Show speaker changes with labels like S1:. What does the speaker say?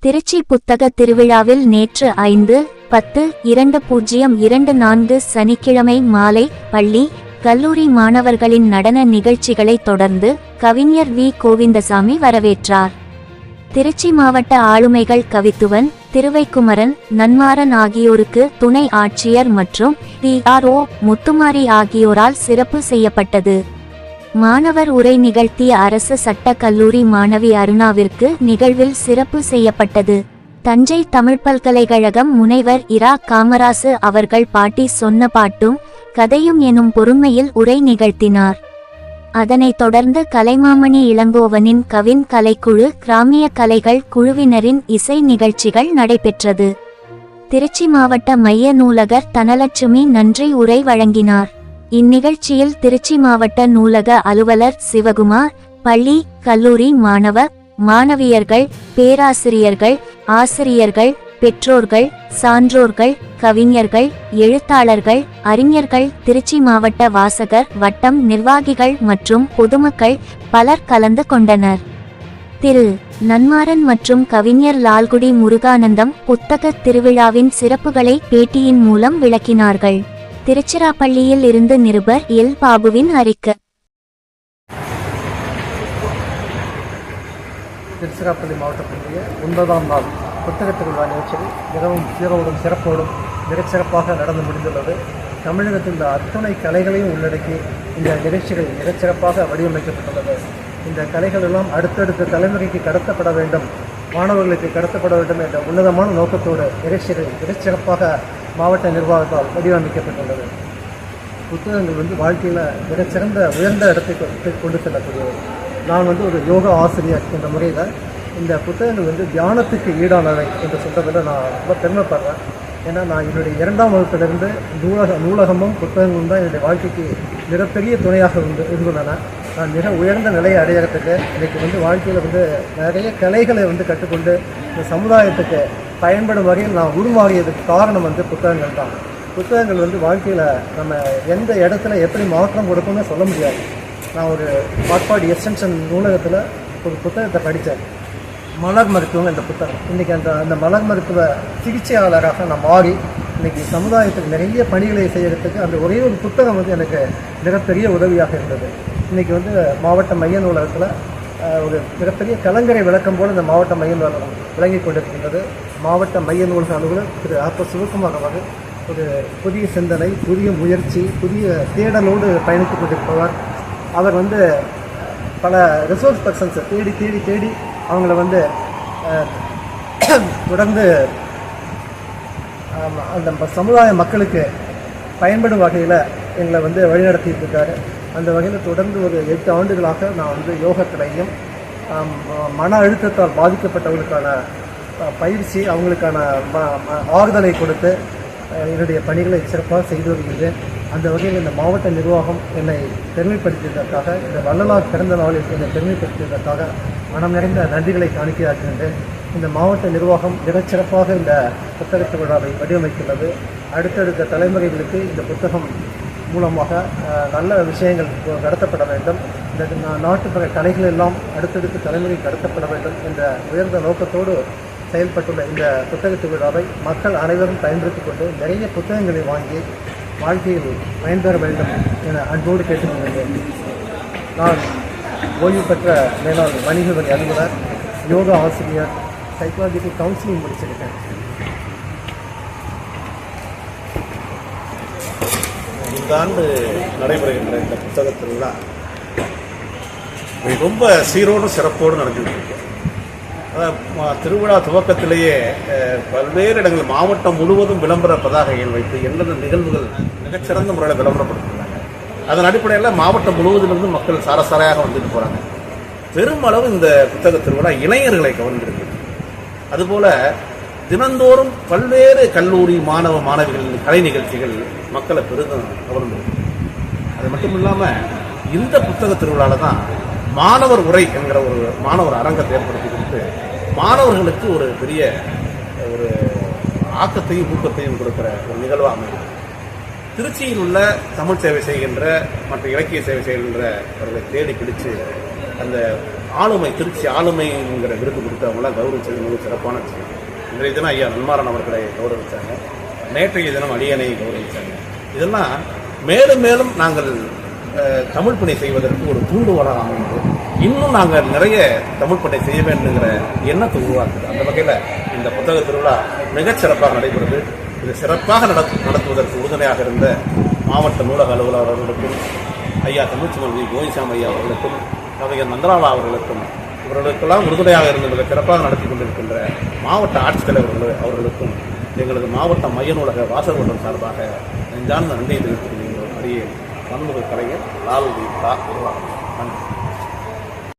S1: திருச்சி புத்தக திருவிழாவில் நேற்று 5-10-2024 சனிக்கிழமை மாலை பள்ளி கல்லூரி மாணவர்களின் நடன நிகழ்ச்சிகளை தொடர்ந்து கவிஞர் வி கோவிந்தசாமி வரவேற்றார். திருச்சி மாவட்ட ஆளுமைகள் கவித்துவன், திருவைக்குமரன், நன்மாறன் ஆகியோருக்கு துணை ஆட்சியர் மற்றும் PRO முத்துமாரி ஆகியோரால் சிறப்பு செய்யப்பட்டது. மாணவர் உரை நிகழ்த்திய அரசு சட்ட கல்லூரி மாணவி அருணாவிற்கு நிகழ்வில் சிறப்பு செய்யப்பட்டது. தஞ்சை தமிழ் பல்கலைக்கழகம் முனைவர் இரா காமராசு அவர்கள் பாட்டி சொன்ன பாட்டும் கதையும் எனும் பொறுமையில் உரை நிகழ்த்தினார். அதனைத் தொடர்ந்து கலைமாமணி இளங்கோவனின் கவின் கலைக்குழு கிராமிய கலைகள் குழுவினரின் இசை நிகழ்ச்சிகள் நடைபெற்றது. திருச்சி மாவட்ட மைய நூலகர் தனலட்சுமி நன்றி உரை வழங்கினார். இந்நிகழ்ச்சியில் திருச்சி மாவட்ட நூலக அலுவலர் சிவகுமார், பள்ளி கல்லூரி மாணவ மாணவியர்கள், பேராசிரியர்கள், ஆசிரியர்கள், பெற்றோர்கள், சான்றோர்கள், கவிஞர்கள், எழுத்தாளர்கள், அறிஞர்கள், திருச்சி மாவட்ட வாசகர் வட்டம் நிர்வாகிகள் மற்றும் பொதுமக்கள் பலர் கலந்து கொண்டனர். திரு. நன்மாறன் மற்றும் கவிஞர் லால்குடி முருகானந்தம் புத்தக திருவிழாவின் சிறப்புகளை பேட்டியின் மூலம் விளக்கினார்கள். திருச்சிராப்பள்ளியில் இருந்து நிருபர் எல். பாபுவின் அறிக்கை.
S2: திருச்சிராப்பள்ளி மாவட்டத்தினுடைய 9ஆம் நாள் புத்தக திருவிழா நிகழ்ச்சிகள் மிகவும் சீரோடும் சிறப்போடும் மிகச்சிறப்பாக நடந்து முடிந்துள்ளது. தமிழகத்தில் இந்த அத்தனை கலைகளையும் உள்ளடக்கி இந்த நிகழ்ச்சிகள் மிகச்சிறப்பாக வடிவமைக்கப்பட்டுள்ளது. இந்த கலைகள் எல்லாம் அடுத்தடுத்த தலைமுறைக்கு கடத்தப்பட வேண்டும், மாணவர்களுக்கு கடத்தப்பட வேண்டும் என்ற உன்னதமான நோக்கத்தோடு நிகழ்ச்சிகள் மிகச்சிறப்பாக மாவட்ட நிர்வாகத்தால் வடிவமைக்கப்பட்டுள்ளது. புத்தகங்கள் வாழ்க்கையில் மிகச்சிறந்த உயர்ந்த இடத்தை கொண்டு செல்லக்கூடியது. நான் ஒரு யோகா ஆசிரியர் என்ற முறையில் இந்த புத்தகங்கள் தியானத்துக்கு ஈடானவை என்று சொல்கிறதில் நான் ரொம்ப பெருமைப்படுறேன். ஏன்னா நான் என்னுடைய 2ஆம் வகுப்பிலிருந்து நூலகமும் புத்தகங்களும் தான் என்னுடைய வாழ்க்கைக்கு மிகப்பெரிய துணையாக இருந்துள்ளன. நான் மிக உயர்ந்த நிலையை அடையிறதுக்கு இன்றைக்கி வாழ்க்கையில் நிறைய கலைகளை கற்றுக்கொண்டு இந்த சமுதாயத்துக்கு பயன்படும் வகையில் நான் உருவாகியதுக்கு காரணம் புத்தகங்கள் தான். புத்தகங்கள் வாழ்க்கையில் நம்ம எந்த இடத்துல எப்படி மாற்றம் கொடுக்கும்னு சொல்ல முடியாது. நான் ஒரு பாட்பாடி எக்ஸ்டென்ஷன் நூலகத்தில் ஒரு புத்தகத்தை படித்தேன், மலர் மருத்துவம் என்ற புத்தகம். இன்றைக்கி அந்த மலர் மருத்துவ சிகிச்சையாளராக நான் மாறி இன்றைக்கி சமுதாயத்துக்கு நிறைய பணிகளை செய்கிறதுக்கு அந்த ஒரே ஒரு புத்தகம் எனக்கு மிகப்பெரிய உதவியாக இருந்தது. இன்றைக்கி மாவட்ட மைய நூலகத்தில் ஒரு மிகப்பெரிய கலங்கரை விளக்கம் போல் இந்த மாவட்ட மைய நூலகம் விளங்கி கொண்டிருக்கின்றது. மாவட்ட மைய நூலக அலுவலர் திரு ஆர். சிவகுமார் அவர்கள் ஒரு புதிய சிந்தனை, புதிய முயற்சி, புதிய தேடலோடு பயணித்து கொண்டிருப்பவர். அவர் பல ரிசோர்ஸ் பர்சன்ஸை தேடி தேடி தேடி அவங்கள தொடர்ந்து அந்த சமுதாய மக்களுக்கு பயன்படும் வகையில் எங்களை வழிநடத்திட்டு இருக்காரு. அந்த வகையில் தொடர்ந்து ஒரு 8 ஆண்டுகளாக நான் யோகத்திலையும் மன அழுத்தத்தால் பாதிக்கப்பட்டவர்களுக்கான பயிற்சி, அவங்களுக்கான ஆறுதலை கொடுத்து என்னுடைய பணிகளை சிறப்பாக செய்து வருகின்றேன். அந்த வகையில் இந்த மாவட்ட நிர்வாகம் என்னை பெருமைப்படுத்தியதற்காக, இந்த வள்ளலார் பிறந்த நாளில் என்னை பெருமைப்படுத்தியதற்காக மனம் நிறைந்த நன்றிகளை காணிக்கையாக்குகின்றேன். இந்த மாவட்ட நிர்வாகம் மிகச்சிறப்பாக இந்த புத்தக திருவிழாவை வடிவமைத்துள்ளது. அடுத்தடுத்த தலைமுறைகளுக்கு இந்த புத்தகம் மூலமாக நல்ல விஷயங்கள் கடத்தப்பட வேண்டும், இந்த நாட்டுப்புற கலைகள் எல்லாம் அடுத்தடுத்த தலைமுறை கடத்தப்பட வேண்டும் என்ற உயர்ந்த நோக்கத்தோடு செயல்பட்டுள்ள இந்த புத்தக திருவிழாவை மக்கள் அனைவரும் பயன்படுத்திக் கொண்டு நிறைய புத்தகங்களை வாங்கி வாழ்க்கையில் பயன்பெற வேண்டும் என அன்போடு கேட்டுக்கொள்கிறேன். நான் ஓய்வு பெற்ற மேலாள் வணிக வரி அலுவலர், யோகா ஆசிரியர், சைக்காலஜிக்கல் கவுன்சிலிங் முடிச்சிருக்கேன்.
S3: இந்த ஆண்டு நடைபெறுகின்ற இந்த புத்தக திருவிழா ரொம்ப சீரோடும் சிறப்போடு நடந்துகிட்டு இருக்கு. திருவிழா துவக்கத்திலேயே பல்வேறு இடங்கள் மாவட்டம் முழுவதும் விளம்பர பதாகைகள் வைத்து எந்தெந்த நிகழ்வுகள் மிகச்சிறந்த முறையில் விளம்பரப்படுத்துகிறாங்க. அதன் அடிப்படையில் மாவட்டம் முழுவதிலிருந்து மக்கள் சாரசாரையாக வந்துட்டு போகிறாங்க. பெருமளவு இந்த புத்தக திருவிழா இளைஞர்களை கவர்ந்திருக்கு. அதுபோல் தினந்தோறும் பல்வேறு கல்லூரி மாணவ மாணவிகளின் கலை நிகழ்ச்சிகள் மக்களை பெரிதும் கவர்ந்திருக்கு. அது மட்டும் இல்லாமல் இந்த புத்தக திருவிழாவில் தான் மாணவர் உரை என்கிற ஒரு மாணவர் அரங்கத்தை ஏற்படுத்தி கொடுத்து மாணவர்களுக்கு ஒரு பெரிய ஒரு ஆக்கத்தையும் ஊக்கத்தையும் கொடுக்கிற ஒரு நிகழ்வாக அமைகிறது. திருச்சியில் உள்ள தமிழ் சேவை செய்கின்ற மற்ற இலக்கிய சேவை செய்கின்றவர்களை தேடி பிடிச்சு அந்த ஆளுமை, திருச்சி ஆளுமைங்கிற விருது கொடுத்து அவங்களாம் கௌரவிச்சது மிக சிறப்பான விஷயம். இன்றைய தினம் ஐயா நன்மாறன் அவர்களை கௌரவிச்சாங்க, நேற்றைய தினம் அடியனை கௌரவிச்சாங்க. இதெல்லாம் மேலும் மேலும் நாங்கள் தமிழ் பணி செய்வதற்கு ஒரு தூண்டுகோலாக அமைந்து இன்னும் நாங்கள் நிறைய தமிழ் பணி செய்ய வேண்டுங்கிற எண்ணத்தை உருவாக்குது. அந்த வகையில் இந்த புத்தக திருவிழா மிகச்சிறப்பாக நடைபெறுது. இது சிறப்பாக நடத்துவதற்கு உறுதுணையாக இருந்த மாவட்ட நூலக அலுவலர் அவர்களுக்கும், ஐயா தமிழ்ச்செல்வன் வி கோவிந்தசாமி ஐயா அவர்களுக்கும், கவிஞர் நந்தலாலா அவர்களுக்கும், இவர்களுக்கெல்லாம் உறுதுணையாக இருந்து மிக சிறப்பாக நடத்தி கொண்டிருக்கின்ற மாவட்ட ஆட்சித்தலைவர்கள் அவர்களுக்கும் எங்களது மாவட்ட மைய நூலக வாசகர்கள் சார்பாக நெஞ்சார்ந்த நன்றியை தெரிவித்துக் கொள்கிறோம். அடியே பன்முக கலைஞர் லால் வி. நன்றி.